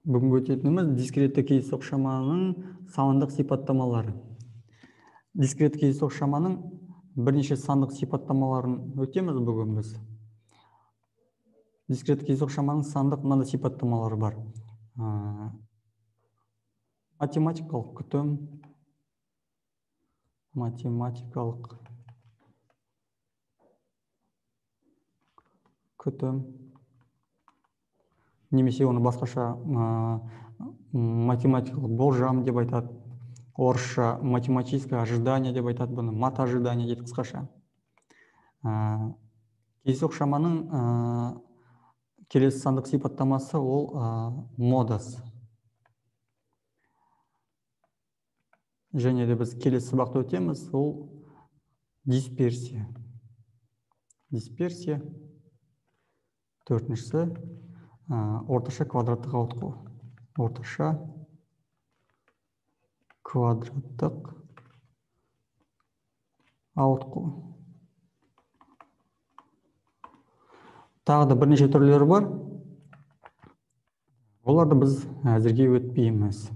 Бүгінгі өтетініміз дискретті кейсоқ шаманың сандық сипаттамалары. Дискретті кейсоқ шаманың бірнеше сандық сипаттамаларын өтеміз бүгін біз. Дискретті кейсоқ шаманың сандық мынандай сипаттамалары бар. Математикалық күтім, немесе оны басқаша математикалық болжам деп айтады. Орысша математическое ожидание деп айтады, бұны мат ожидание дейді қысқаша. Кейсоқ шаманың келесі сандық сипаттамасы ол модас. Және де біз келесі сабақта өтеміз, ол дисперсия. Дисперсия. Төртіншісі орташа квадраттық ауытқу. Орташа квадраттық ауытқу. Тағы да бірнеше түрлері бар. Оларды біз әзірге өтпейміз.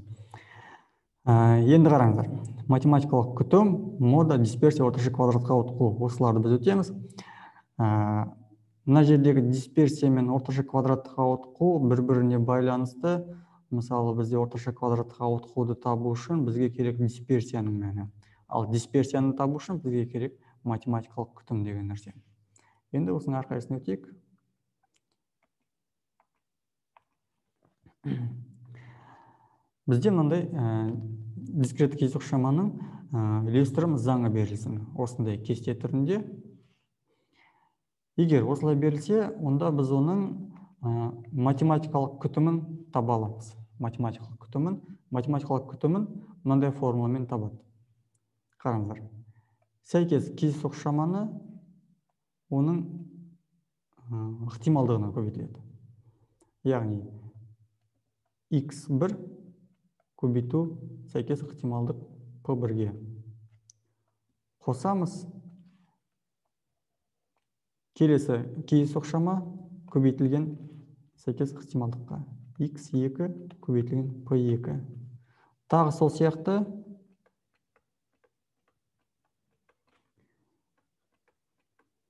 Енді қараңыздар. Математикалық күтім, мода, дисперсия, орташа квадраттық ауытқу. Осыларды біз өтеміз. Мына жердегі дисперсия мен орташа квадраттық ауытқу бір-біріне байланысты. Мысалы, бізде орташа квадраттық ауытқуды табу үшін бізге керек дисперсияның мәні. Ал дисперсияны табу үшін бізге керек математикалық күтім деген нәрсе. Енді осының әрқайсысын өтейік. Бізде мынандай дискретті кейсоқ шаманың үйлестірім заңы берілсін. Осындай кесте түрінде. Егер осылай берілсе, онда біз оның математикалық күтімін таба аламыз. Математикалық күтімін мынандай формуламен табады. Қараңыздар. Сәйкес кейсоқ шаманы оның ықтималдығына көбейтіледі. Яғни x1 көбейту сәйкес ықтималдық p1-ге. Қосамыз. Келесі кейсоқ шама көбейтілген сәйкес ықтималдыққа. x2 көбейтілген p2. Тағы сол сияқты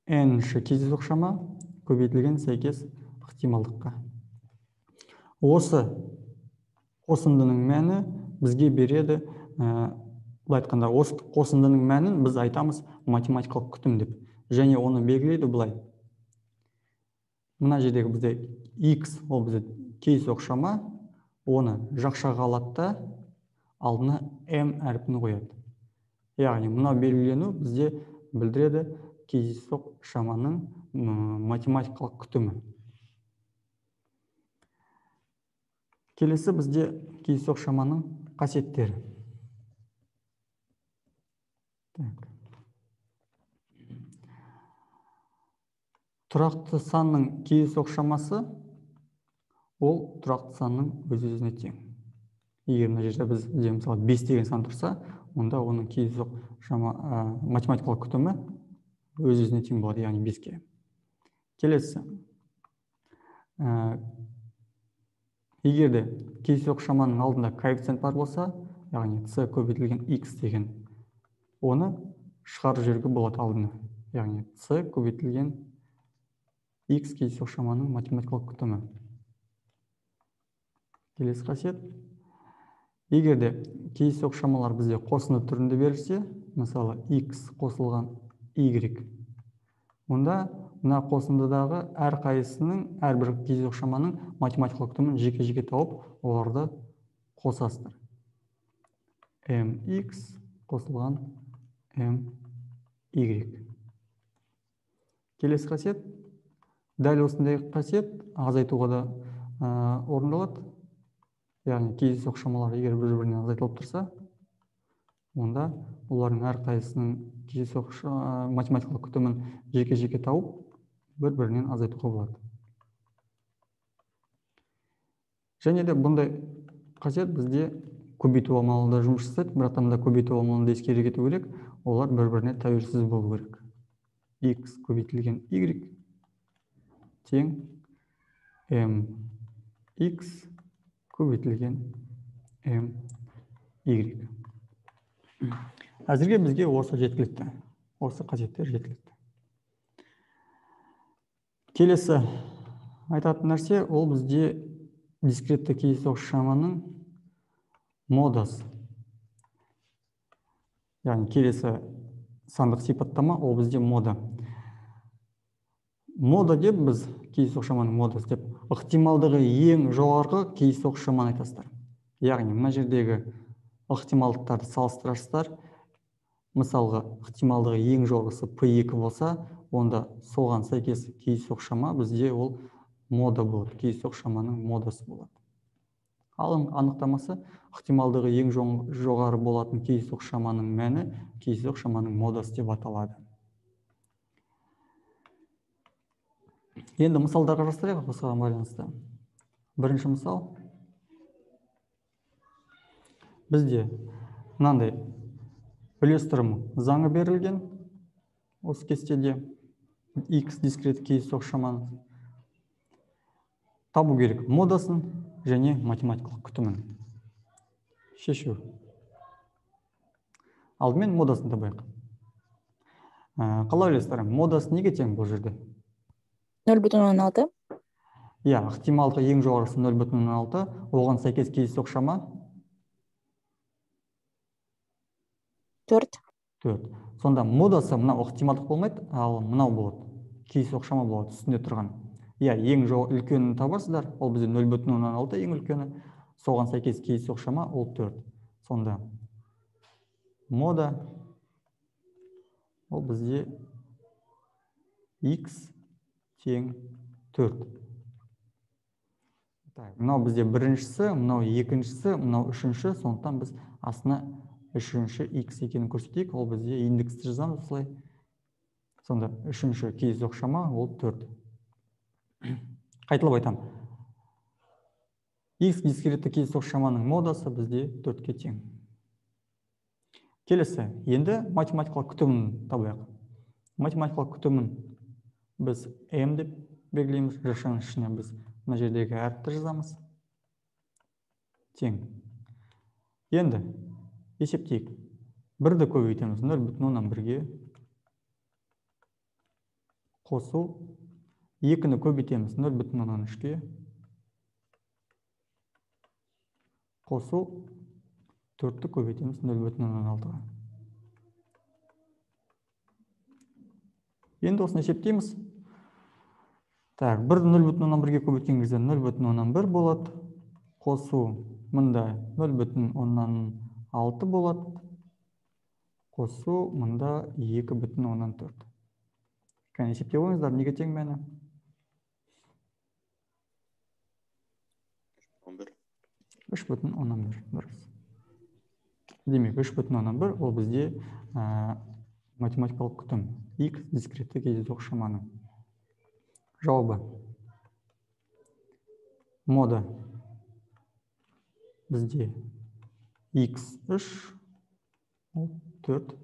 n-ші кейсоқ шама көбейтілген сәйкес ықтималдыққа. Осы қосындының мәні бізге береді. Бұлай айтқанда, осы қосындының мәнін біз айтамыз математикалық күтім деп. Және оны белгілейді бұлай. Мына жердегі бізде x, ол бізде кейсоқ шама, оны жақшаға алады да алдына m әрпін қояды. Яғни мына белгілену бізде білдіреді кейсоқ шаманың математикалық күтімі. Келесі бізде кейсоқ шаманың қасиеттері. Тұрақты санның кейсоқ шамасы ол тұрақты санның өз-өзіне тең. Егер мына жерде бізде мысалы 5 деген сан тұрса, онда оның кейсоқ шама математикалық күтімі өз-өзіне тең болады, яғни 5-ке. Келесі. Егер де кейсоқ шаманың алдында коэффициент бар болса, яғни c көбейтілген x деген, оны шығарып жіберуге болады алдына. Яғни c көбейтілген x кейсоқ шаманың математикалық күтімі. Келесі қасиет. Егер де кейсоқ шамалар бізде қосынды түрінде берілсе, мысалы x қосылған y, онда мына қосындыдағы әрқайсының әрбір кейсоқ шаманың математикалық күтімін жеке-жеке тауып, оларды қосасыздар. mx қосылған my. Келесі қасиет. Дәл осындай қасиет азайтуға да орындалады. Яғни кейсоқ шамалар егер бір-бірінен азайтылып тұрса, онда олардың әрқайсының кейсоқ математикалық күтімін жеке-жеке тауып, бір-бірінен азайтуға болады. Және де бұндай қасиет бізде көбейту амалында жұмыс жасайды, бірақ та көбейту амалында ескере кету керек, олар бір-біріне тәуелсіз болу керек. X көбейтілген y тең mx көбейтілген м y. Әзірге бізге осы жеткілікті. Осы қажеттер жеткілікті. Келесі айтатын нәрсе, ол бізде дискретті кездейсоқ шаманың модасы. Яғни келесі сандық сипаттама, ол бізде мода. Мода деп біз кездейсоқ шаманың модасы деп ықтималдығы ең жоғарғы кездейсоқ шаманы айтасыздар. Яғни мына жердегі ықтималдықтарды салыстырасыздар. Мысалға, ықтималдығы ең жоғарғысы P2 болса, онда соған сәйкес кездейсоқ шама бізде ол мода болады, кездейсоқ шаманың модасы болады. Ал анықтамасы ықтималдығы ең жоғары болатын кездейсоқ шаманың мәні кездейсоқ шаманың модасы деп аталады. Енді мысалдарға жасайық осыған байланысты. Бірінші мысал. Бізде мынандай үлестірім заңы берілген осы кестеде x дискретті кездейсоқ шаманы табу керек модасын және математикалық күтімін. Шешу. Алдымен модасын табайық. Қалай ойлайсыздар? Модасы неге тең бұл жерде? 0,16. Иә, ықтималдығы ең жоғарғысы 0,16, оған сәйкес кездейсоқ шама 4. Сонда модасы мынау ықтималдық болмайды, ал мынау болады. Кездейсоқ шама болады үстінде тұрған. Иә, ең үлкенін табарсыздар, ол бізде 0,16 ең үлкені, соған сәйкес кездейсоқ шама ол 4. Сонда мода ол бізде x тең 4. Мынау бізде біріншісі, мынау екіншісі, мынау үшінші, сондықтан біз астына үшінші x екенін көрсетейік, ол бізде индексті жазамыз осылай. Сонда үшінші кездейсоқ шама ол 4. Қайталап айтам. X дискретті кездейсоқ шаманың модасы бізде 4-ке тең. Келесі, енді математикалық күтімін табайық. Математикалық күтімін біз m деп белгілейміз, жақшаның ішіне біз мына жердегі әріпті жазамыз. Тең. Енді есептейік. 1-ді көбейтеміз 0,1-ге қосу, 2-ні көбейтеміз 0,3-ге қосу, 4-ті көбейтеміз 0,16-ға. Енді осыны есептейміз. 1-ді 0,1-ге көбейткен кезде 0,1 болады. Қосу мында 0,6 болады. Қосу мында 2,4. Кәне есептеп ойыңыздар, неге тең мәні? 3,11. Дұрыс. Демек, 3,11 ол бізде математикалық күтім. X дискретті кездейсоқ шаманың жауабы. Мода бізде x3 4,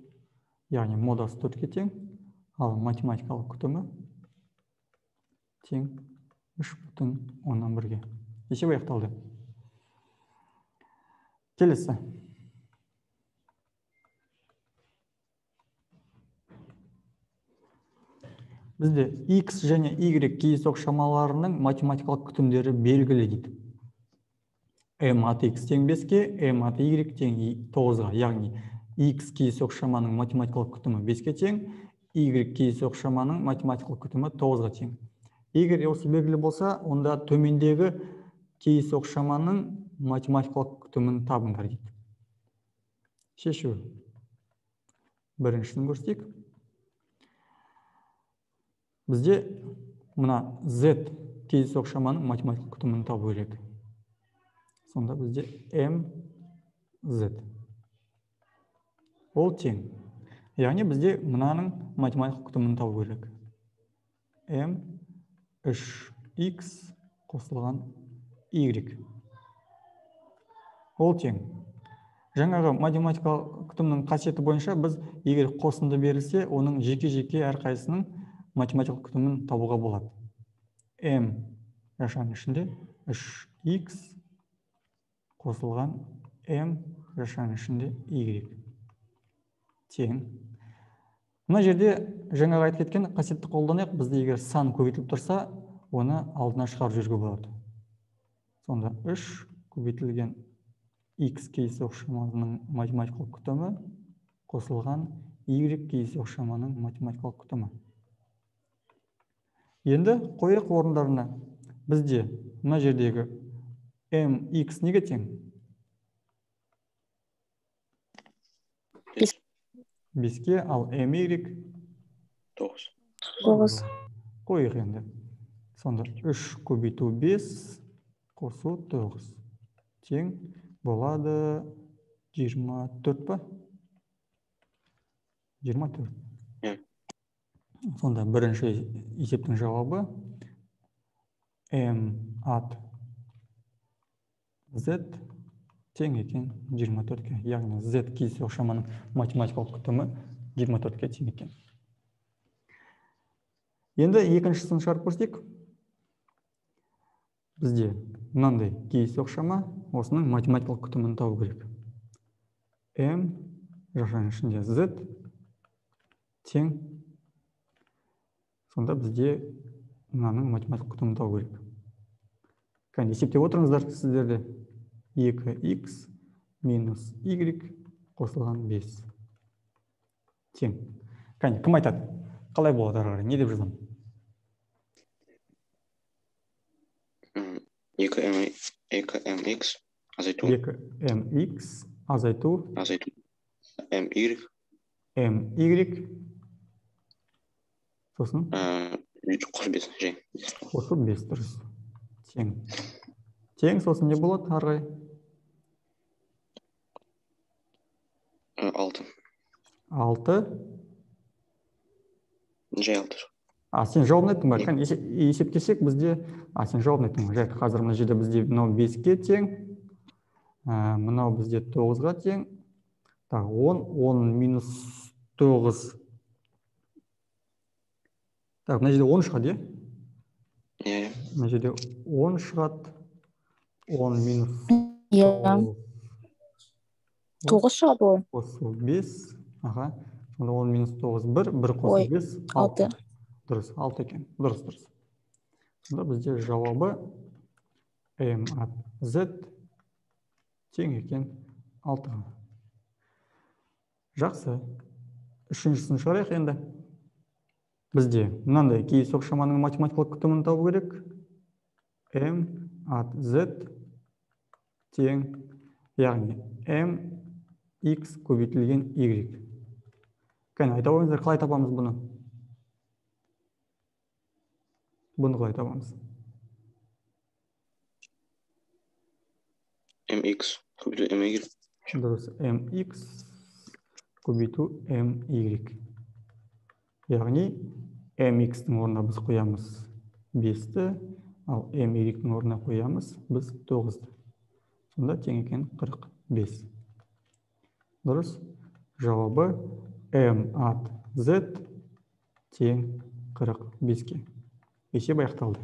яғни модасы 4-ке тең, ал математикалық күтімі тең 3,11-ге. Есеп аяқталды. Келесі. Бізде x және y кездейсоқ шамаларының математикалық күтімдері белгілі дейді. m аты x тең 5-ке, m аты y тең 9-ға, яғни x кездейсоқ шаманың математикалық күтімі 5-ке тең, y кездейсоқ шаманың математикалық күтімі 9-ға тең. Егер осы белгілі болса, онда төмендегі кездейсоқ шаманың математикалық күтімін табыңдар дейді. Шешу. Біріншісін көрсетейік. Бізде мына z кездейсоқ шаманың математикалық күтімін табу керек. Сонда бізде mz. Ол тең. Яғни бізде мынаның математикалық күтімін табу керек. m3x қосылған y. Ол тең. Жаңағы математикалық күтімнің қасиеті бойынша біз егер қосынды берілсе, оның жеке-жеке әрқайсының математикалық күтімін табуға болады. m жақшаның ішінде 3x қосылған m жашаның ішінде y тең. Мына жерде жаңағы айтып кеткен қасиетті қолданайық. Бізде егер сан көбейтіліп тұрса, оны алдына шығарып жіберуге болады. Сонда 3 көбейтілген x кейсоқ шаманың математикалық күтімі қосылған y кейсоқ шаманың математикалық күтімі. Енді қойық орындарына бізде мына жердегі mx неге тең? 5-ке, ал my 9. қойық енді. Сонда 3 көбейту 5 қосу 9 тең болады 24 па? 24. Сонда бірінші есептің жауабы m at z тең екен 24-ке. Яғни z кейсоқ шаманың математикалық күтімі 24-ке тең екен. Енді екіншісін шығарып көрсек, бізде мынандай кейсоқ шама, осының математикалық күтімін табу керек. m жашаның ішінде z тең. Сонда бізде мынаның математикалық күтімін табу керек. Кәне есептеп отырыңыздар сіздерде. 2x минус y қосылған 5 тең. Кәне, кім айтады? Қалай болады ары қарай? Не деп жазамын? 2mx азайту. 2mx азайту. my. Сосын? Қосу 5. Қосу 5 дұрыс. Тең. Тең, сосын не болады ары қарай? 6. 6. Жай 6. Сен жауабын айттың ба? Есептесек бізде, сен жауабын айттың ба? Жайт, қазір мына жерде бізде мынау 5-ке тең, мынау бізде 9-ға тең. 10 минус 9. Мына жерде 10 шығады, е? Мына жерде 10 шығады. 10 минус 9 шығады ол. Қосу 5. Сонда 10 минус 9 1 қосу 5 6. Дұрыс, 6 екен. Дұрыс. Сонда бізде жауабы m at z тең екен 6. Жақсы. Үшіншісін шығарайық енді. Бізде мынандай кейсоқ шаманың математикалық күтімін табу керек. m at z тең, яғни mx көбейтілген y. Кәне, айта қойыңыздар, қалай табамыз бұны? Бұны қалай табамыз? mx көбейту my. Дұрыс, mx көбейту my. Яғни mx-тің орнына біз қоямыз 5-ті, ал my-тің орнына қоямыз біз 9-ті. Сонда тең екен 45. Дұрыс. Жауабы m at z тең 45-ке. Есеп аяқталды.